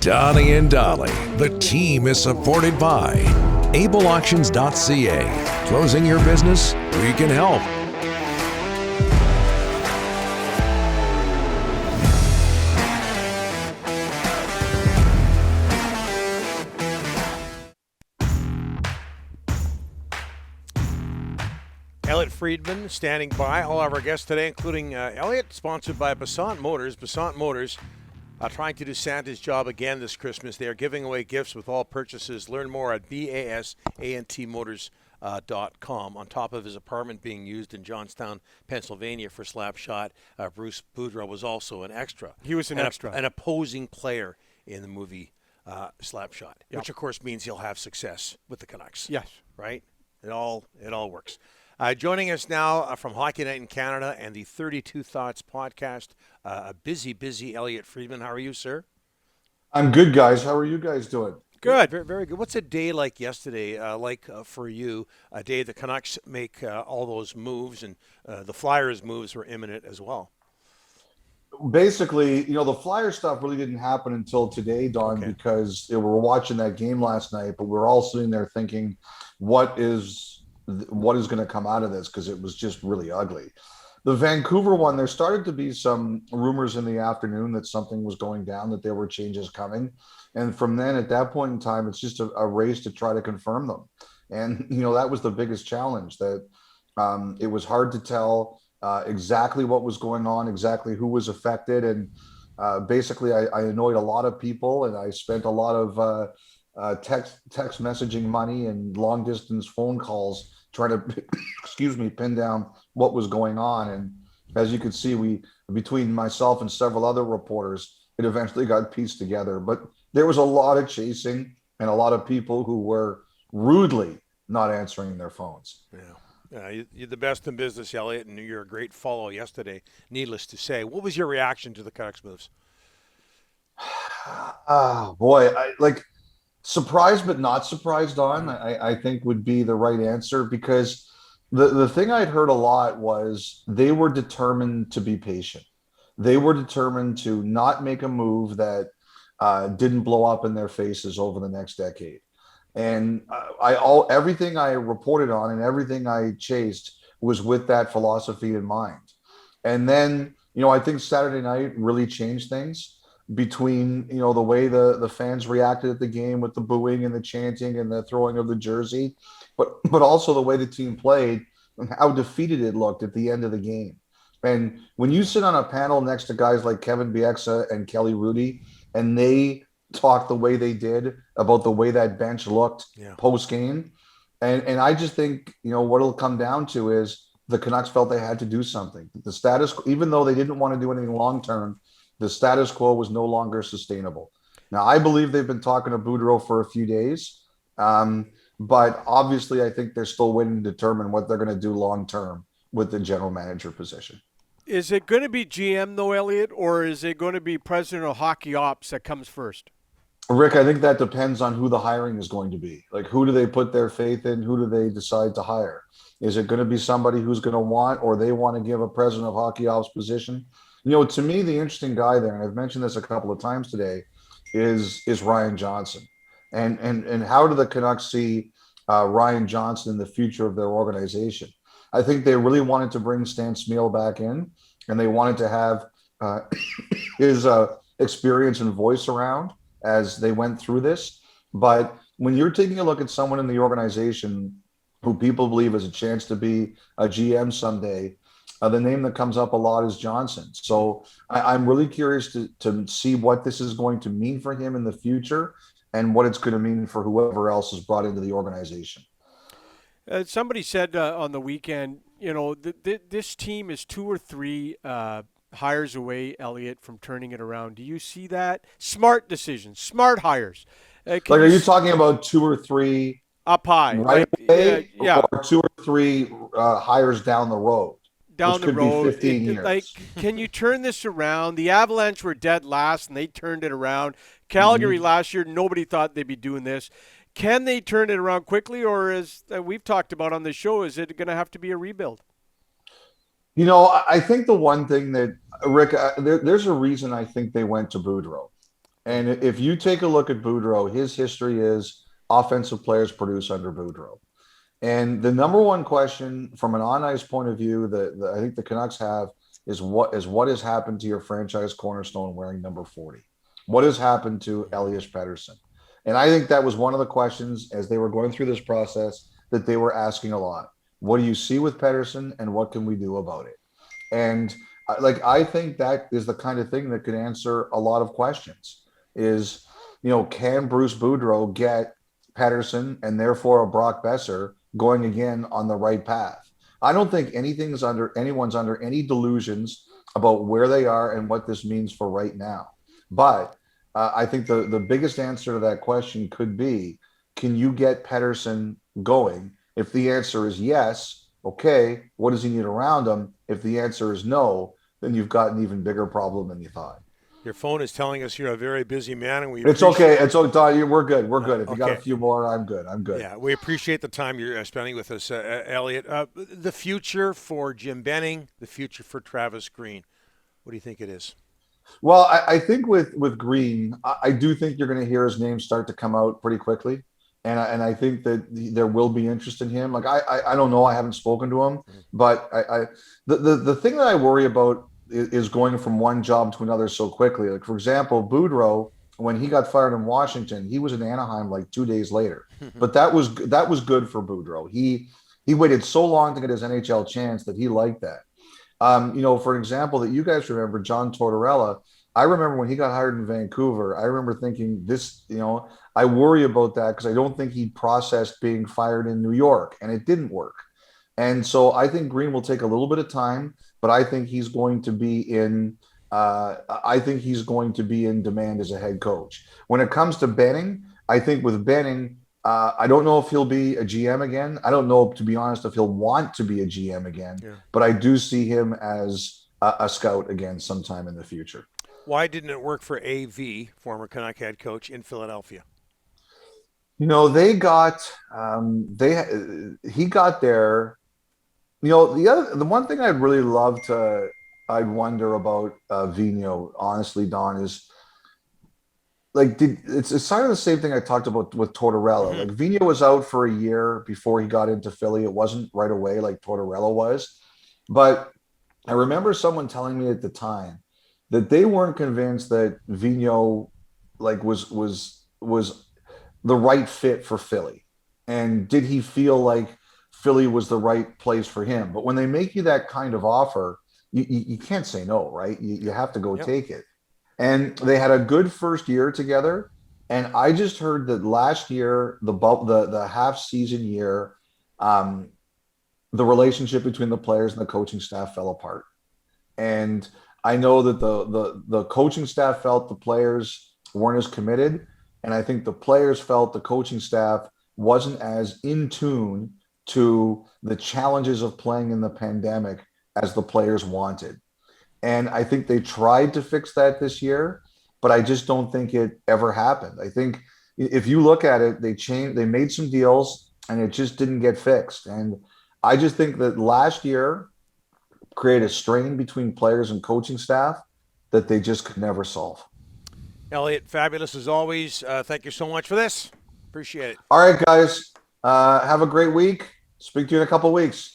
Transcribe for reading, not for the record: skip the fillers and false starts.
Donnie and Dolly, the team is supported by ableauctions.ca. Closing your business? We can help. Elliotte Friedman standing by. All of our guests today, including Elliotte, sponsored by Basant Motors. Basant Motors trying to do Santa's job again this Christmas. They are giving away gifts with all purchases. Learn more at basantmotors.com. On top of his apartment being used in Johnstown, Pennsylvania for Slapshot, Bruce Boudreau was also an extra. He was an extra. An opposing player in the movie Slapshot, which of course means he'll have success with the Canucks. Yes. Right? It all works. Joining us now from Hockey Night in Canada and the 32 Thoughts podcast, a busy Elliotte Friedman. How are you, sir? I'm good, guys. How are you guys doing? Good. Very, very good. What's a day like yesterday for you, a day the Canucks make all those moves and the Flyers' moves were imminent as well? Basically, the Flyer stuff really didn't happen until today, Don, because we were watching that game last night, but we were all sitting there thinking, what is going to come out of this, because it was just really ugly. The Vancouver one, there started to be some rumors in the afternoon that something was going down, that there were changes coming. And from then, at that point in time, it's just a race to try to confirm them. And, that was the biggest challenge, that it was hard to tell exactly what was going on, exactly who was affected. And basically, I annoyed a lot of people, and I spent a lot of text messaging money and long distance phone calls trying to pin down what was going on. And as you can see, between myself and several other reporters, it eventually got pieced together. But there was a lot of chasing and a lot of people who were rudely not answering their phones. You're the best in business, Elliotte, and you're a great follow yesterday, needless to say. What was your reaction to the Canucks moves? Boy, surprised but not surprised, Don, I think would be the right answer, because the thing I'd heard a lot was they were determined to be patient. They were determined to not make a move that didn't blow up in their faces over the next decade. And everything I reported on and everything I chased was with that philosophy in mind. And then, I think Saturday night really changed things, between the way the fans reacted at the game with the booing and the chanting and the throwing of the jersey, but also the way the team played and how defeated it looked at the end of the game. And when you sit on a panel next to guys like Kevin Bieksa and Kelly Hrudey, and they talk the way they did about the way that bench looked post game, and I just think what it'll come down to is the Canucks felt they had to do something. The status, even though they didn't want to do anything long term, the status quo was no longer sustainable. Now, I believe they've been talking to Boudreau for a few days, but obviously I think they're still waiting to determine what they're going to do long term with the general manager position. Is it going to be GM, though, Elliotte, or is it going to be president of hockey ops that comes first? Rick, I think that depends on who the hiring is going to be. Like, who do they put their faith in? Who do they decide to hire? Is it going to be somebody who's going to want, or they want to give a president of hockey ops position? To me, the interesting guy there, and I've mentioned this a couple of times today, is Ryan Johnson. And how do the Canucks see Ryan Johnson in the future of their organization? I think they really wanted to bring Stan Smeel back in, and they wanted to have his experience and voice around as they went through this. But when you're taking a look at someone in the organization who people believe has a chance to be a GM someday, the name that comes up a lot is Johnson. So I'm really curious to see what this is going to mean for him in the future and what it's going to mean for whoever else is brought into the organization. Somebody said on the weekend, this team is 2 or 3 hires away, Elliotte, from turning it around. Do you see that? Smart decisions, smart hires. Are you talking about 2 or 3 up high, right away, or 2 or 3 hires down the road? Down the road, 15 years. Can you turn this around? The Avalanche were dead last, and they turned it around. Calgary last year, nobody thought they'd be doing this. Can they turn it around quickly, or as we've talked about on the show, is it going to have to be a rebuild? I think the one thing that, Rick, there's a reason I think they went to Boudreau. And if you take a look at Boudreau, his history is offensive players produce under Boudreau. And the number one question from an on ice point of view that I think the Canucks have is what has happened to your franchise cornerstone wearing number 40? What has happened to Elias Pettersson? And I think that was one of the questions as they were going through this process that they were asking a lot. What do you see with Pettersson, and what can we do about it? And I think that is the kind of thing that could answer a lot of questions. Is can Bruce Boudreau get Pettersson and therefore a Brock Besser going again on the right path? I don't think anyone's under any delusions about where they are and what this means for right now. But I think the biggest answer to that question could be, can you get Pettersson going? If the answer is yes, okay, what does he need around him? If the answer is no, then you've got an even bigger problem than you thought. Your phone is telling us you're a very busy man, and we It's appreciate okay. It's okay, Don. We're good. We're good. If you got a okay. few more, I'm good. I'm good. Yeah, we appreciate the time you're spending with us, Elliotte. The future for Jim Benning, the future for Travis Green. What do you think it is? Well, I think with Green, I do think you're going to hear his name start to come out pretty quickly, and I think that there will be interest in him. Like I don't know, I haven't spoken to him, but the thing that I worry about is going from one job to another so quickly. Like for example, Boudreau, when he got fired in Washington, he was in Anaheim like 2 days later. But that was good for Boudreau. He waited so long to get his NHL chance that he liked that. For example, that you guys remember, John Tortorella. I remember when he got hired in Vancouver, I remember thinking this, I worry about that because I don't think he processed being fired in New York, and it didn't work. And so I think Green will take a little bit of time, but I think he's going to be in. In demand as a head coach. When it comes to Benning, I think with Benning, I don't know if he'll be a GM again. I don't know, to be honest, if he'll want to be a GM again. Yeah. But I do see him as a scout again sometime in the future. Why didn't it work for AV, former Canuck head coach, in Philadelphia? He got there. The one thing I'd wonder about Vigneault, honestly, Don, is it's kind of the same thing I talked about with Tortorella. Like Vigneault was out for a year before he got into Philly. It wasn't right away like Tortorella was, but I remember someone telling me at the time that they weren't convinced that Vigneault was the right fit for Philly, and did he feel like Philly was the right place for him? But when they make you that kind of offer, you can't say no, right? You have to go take it. And they had a good first year together. And I just heard that last year, the half season year, the relationship between the players and the coaching staff fell apart. And I know that the coaching staff felt the players weren't as committed. And I think the players felt the coaching staff wasn't as in tune to the challenges of playing in the pandemic as the players wanted. And I think they tried to fix that this year, but I just don't think it ever happened. I think if you look at it, they made some deals and it just didn't get fixed. And I just think that last year created a strain between players and coaching staff that they just could never solve. Elliotte, fabulous as always. Thank you so much for this. Appreciate it. All right, guys. Have a great week. Speak to you in a couple of weeks.